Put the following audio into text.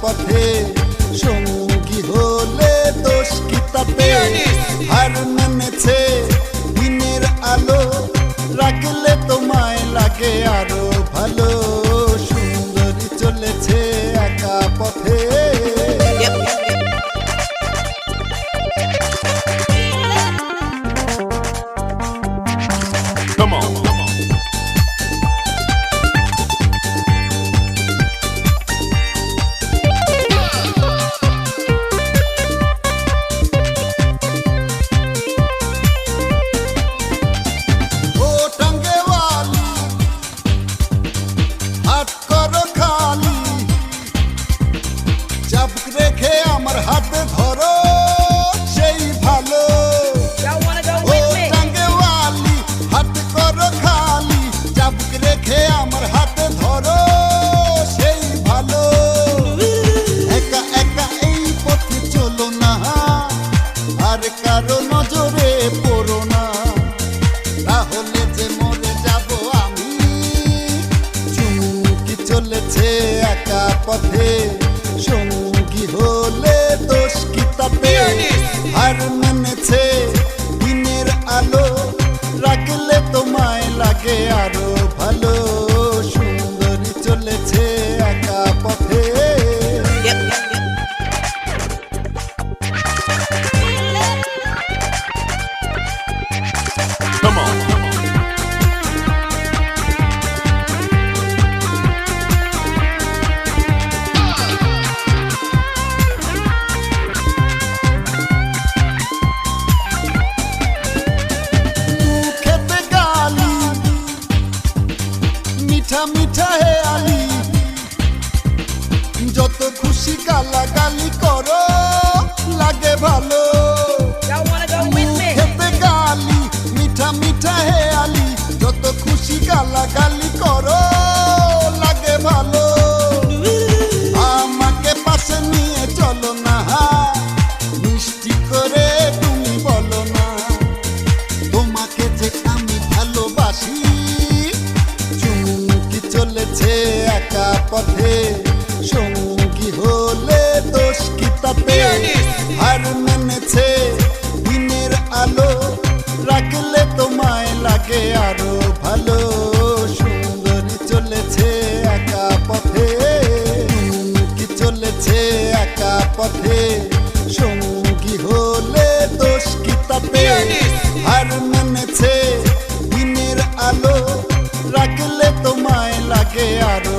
পথে সঙ্গী হলে দোষ কি তাতে? হার মেনেছে দিনের আলো, রাখলে তোমায় লাগে আরো ভালো। সুন্দরী চলেছে একা পথে। Come on, come on. ও টাঙ্গে वाली হাত করো খালি, চাবুক রেখে আমার হাতে ধরো সেই ভালো। Y'all wanna go O with me? টাঙ্গে वाली হাত করো খালি, চাবুক রেখে আমার হাতে ধরো সেই ভালো। একা একা এই পথে চলো না, আর কারো নজরে পড়ো না, তাহলে যে মরে যাব আমি। চুমকি চলেছে একা পথে সঙ্গী হলে দোষ কি তাতে? হার মেনেছে দিনের আলো, রাখলে তোমায় লাগে আরো ভালো। সুন্দরী চলেছে একা পথে। Come on, come on. মুখেতে গালি মিঠা মিঠা হে আলি, যত খুশি গালাগালি করো লাগে ভালো। Y'all wanna go with me? মুখেতে গালি মিঠা মিঠা হে আলি, যত খুশি গালাগালি করো লাগে ভালো। আমাকে পাশে নিয়ে চলো না, মিষ্টি করে তুমি বলো না, তোমাকে যে আমি ভালোবাসি। চুমকি চলেছে একা পথে সঙ্গী হলে দোষ কি তাতে? হার মেনেছে দিনের আলো, রাখলে তোমায় লাগে আরো ভালো। সুন্দরী চলেছে একা পথে। চুমকি চলেছে একা পথে সঙ্গী হলে দোষ কি তাতে? হার মেনেছে দিনের আলো, রাখলে তোমায় লাগে আরো